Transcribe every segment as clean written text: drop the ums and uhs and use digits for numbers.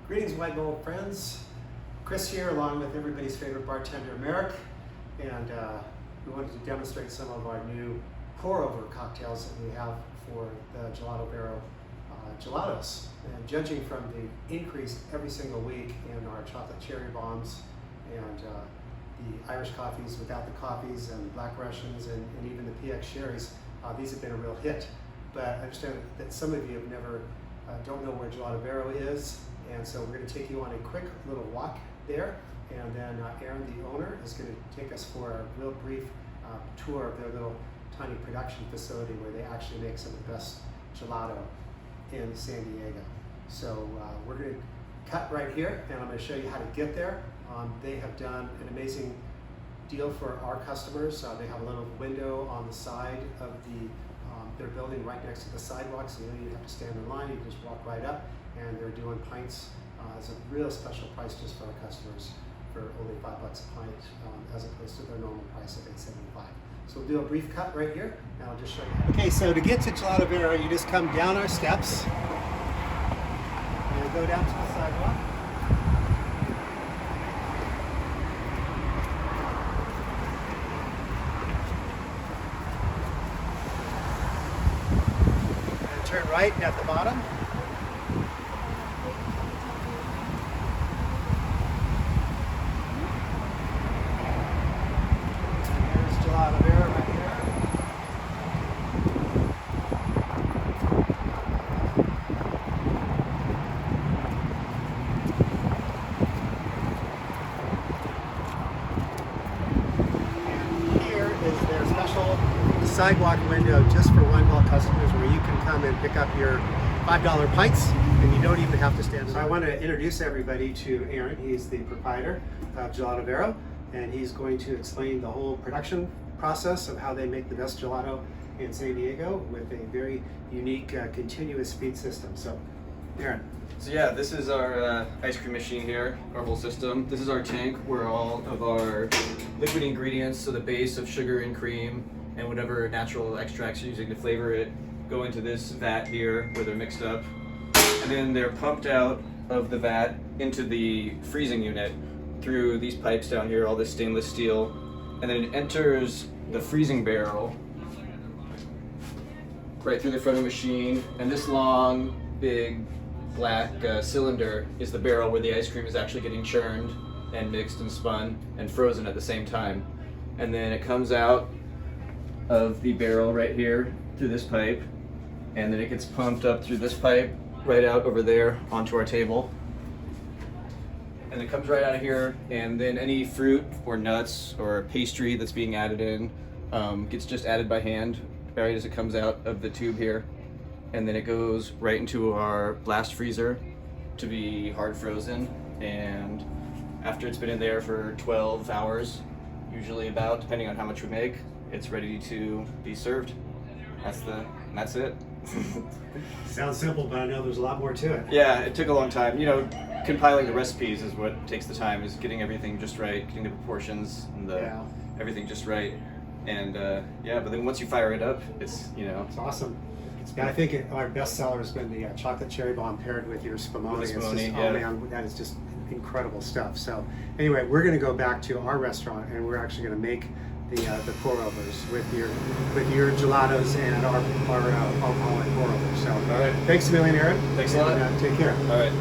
Greetings, White Gold friends. Chris here, along with everybody's favorite bartender, Merrick, and we wanted to demonstrate some of our new pour-over cocktails that we have for the Gelato Barrel gelatos. And judging from the increase every single week in our chocolate cherry bombs and the Irish coffees without the coffees and Black Russians and even the PX sherries, these have been a real hit. But I understand that some of you have never don't know where Gelato Barrel is, and so we're going to take you on a quick little walk there, and then Aaron, the owner, is going to take us for a real brief tour of their little tiny production facility where they actually make some of the best gelato in San Diego. So we're going to cut right here, and I'm going to show you how to get there. They have done an amazing deal for our customers. They have a little window on the side of their building right next to the sidewalk, so you don't even have to stand in line. You can just walk right up, and they're doing pints as a real special price just for our customers for only $5 a pint, as opposed to their normal price of $8.75. So we'll do a brief cut right here, and I'll just show you. Okay, so to get to Gelato Barrel, you just come down our steps, and go down to the sidewalk. And turn right at the bottom. Sidewalk window just for Wine Vault customers, where you can come and pick up your $5 pints and you don't even have to stand. So I want to introduce everybody to Aaron. He's the proprietor of Gelato Barrel, and he's going to explain the whole production process of how they make the best gelato in San Diego with a very unique continuous feed system. So Aaron. So yeah, this is our ice cream machine here, our whole system. This is our tank where all of our liquid ingredients, so the base of sugar and cream, and whatever natural extracts you're using to flavor it, go into this vat here where they're mixed up. And then they're pumped out of the vat into the freezing unit through these pipes down here, all this stainless steel. And then it enters the freezing barrel right through the front of the machine. And this long, big, black cylinder is the barrel where the ice cream is actually getting churned and mixed and spun and frozen at the same time. And then it comes out of the barrel right here through this pipe, and then it gets pumped up through this pipe right out over there onto our table, and it comes right out of here, and then any fruit or nuts or pastry that's being added in gets just added by hand right as it comes out of the tube here, and then it goes right into our blast freezer to be hard frozen. And after it's been in there for 12 hours, usually about, depending on how much we make, it's ready to be served. That's it. Sounds simple, but I know there's a lot more to it. Yeah, it took a long time. You know, compiling the recipes is what takes the time, is getting everything just right, getting the proportions and everything just right. And yeah, but then once you fire it up, it's, you know. It's awesome. Yeah, I think our best seller has been the chocolate cherry bomb paired with your spumoni. Oh man, that is just incredible stuff. So anyway, we're going to go back to our restaurant, and we're actually going to make the pour-overs with your gelatos and our alcoholic pour-overs. So, all right. Thanks a million, Aaron. Thanks a lot. Take care. All right.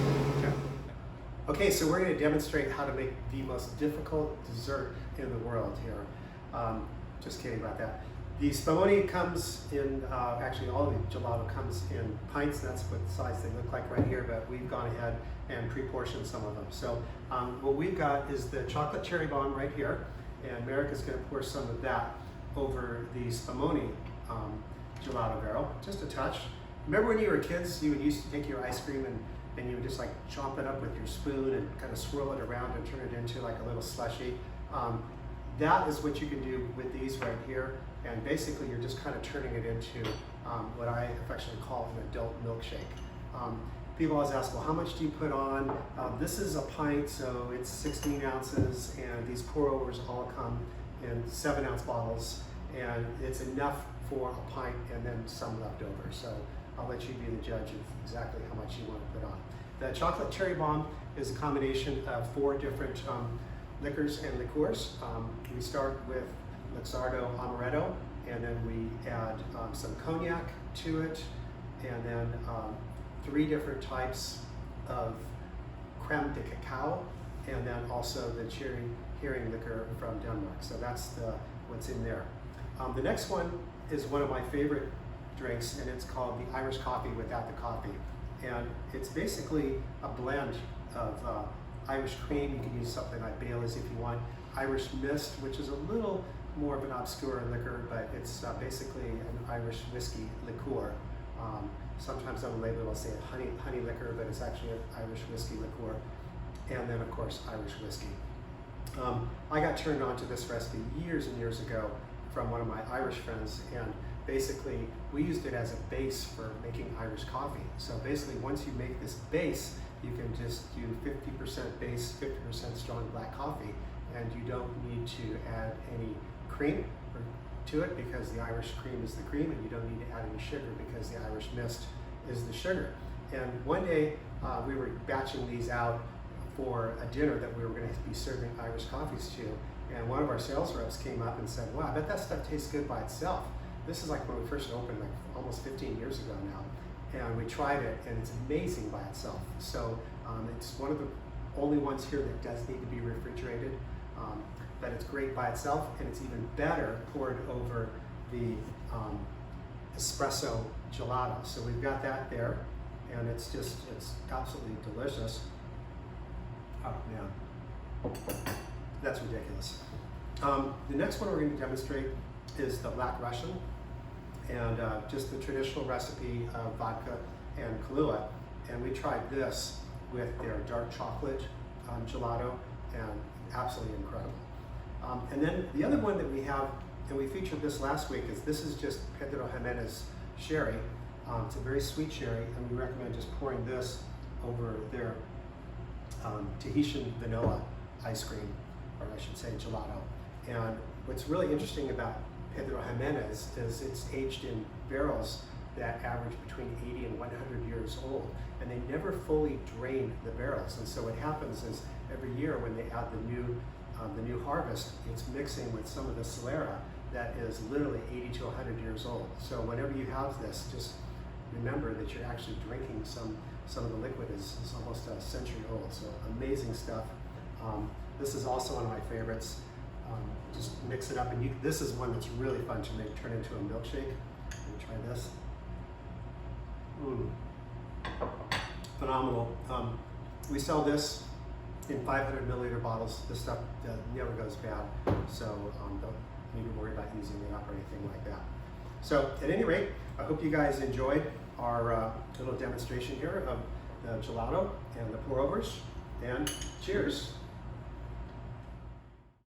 Okay, so we're going to demonstrate how to make the most difficult dessert in the world here. Just kidding about that. The spumoni comes in, actually all of the gelato comes in pints. That's what size they look like right here, but we've gone ahead and pre-portioned some of them. So what we've got is the chocolate cherry bomb right here, and Merrick is going to pour some of that over the spumoni Gelato Barrel, just a touch. Remember when you were kids, you would used to take your ice cream and you would just like chomp it up with your spoon and kind of swirl it around and turn it into like a little slushy. That is what you can do with these right here, and basically you're just kind of turning it into what I affectionately call an adult milkshake. People always ask, well, how much do you put on? This is a pint, so it's 16 ounces, and these pour-overs all come in 7-ounce bottles, and it's enough for a pint and then some left over. So I'll let you be the judge of exactly how much you want to put on. The chocolate cherry bomb is a combination of 4 different liquors and liqueurs. We start with Luxardo Amaretto, and then we add some cognac to it, and then 3 different types of creme de cacao, and then also the cherry herring liquor from Denmark. So that's what's in there. The next one is one of my favorite drinks, and it's called the Irish coffee without the coffee. And it's basically a blend of Irish cream. You can use something like Bailey's if you want. Irish mist, which is a little more of an obscure liquor, but it's basically an Irish whiskey liqueur. Sometimes on the label it'll say honey liquor, but it's actually an Irish whiskey liqueur. And then of course Irish whiskey. I got turned on to this recipe years and years ago from one of my Irish friends, and basically we used it as a base for making Irish coffee. So basically once you make this base, you can just do 50% base, 50% strong black coffee, and you don't need to add any cream to it because the Irish cream is the cream, and you don't need to add any sugar because the Irish mist is the sugar. And one day we were batching these out for a dinner that we were going to be serving Irish coffees to, and one of our sales reps came up and said, wow, I bet that stuff tastes good by itself. This is like when we first opened, like almost 15 years ago now, and we tried it, and it's amazing by itself. So it's one of the only ones here that does need to be refrigerated, but it's great by itself, and it's even better poured over the espresso gelato. So we've got that there, and it's absolutely delicious. Oh man, that's ridiculous. The next one we're going to demonstrate is the Black Russian, and just the traditional recipe of vodka and Kahlua. And we tried this with their dark chocolate gelato, and absolutely incredible. And then the other one that we have, and we featured this last week, is this is just Pedro Jimenez sherry. It's a very sweet sherry, and we recommend just pouring this over their Tahitian vanilla ice cream, or I should say gelato. And what's really interesting about Pedro Jimenez is it's aged in barrels that average between 80 and 100 years old, and they never fully drain the barrels. And so what happens is every year when they add the new harvest, it's mixing with some of the Solera that is literally 80 to 100 years old. So whenever you have this, just remember that you're actually drinking some of the liquid is almost a century old. So amazing stuff. This is also one of my favorites. Just mix it up, and this is one that's really fun to make turn into a milkshake. Let me try this. Phenomenal. We sell this in 500 milliliter bottles. This stuff never goes bad, so don't need to worry about using it up or anything like that. So at any rate, I hope you guys enjoyed our little demonstration here of the gelato and the pour overs, and cheers.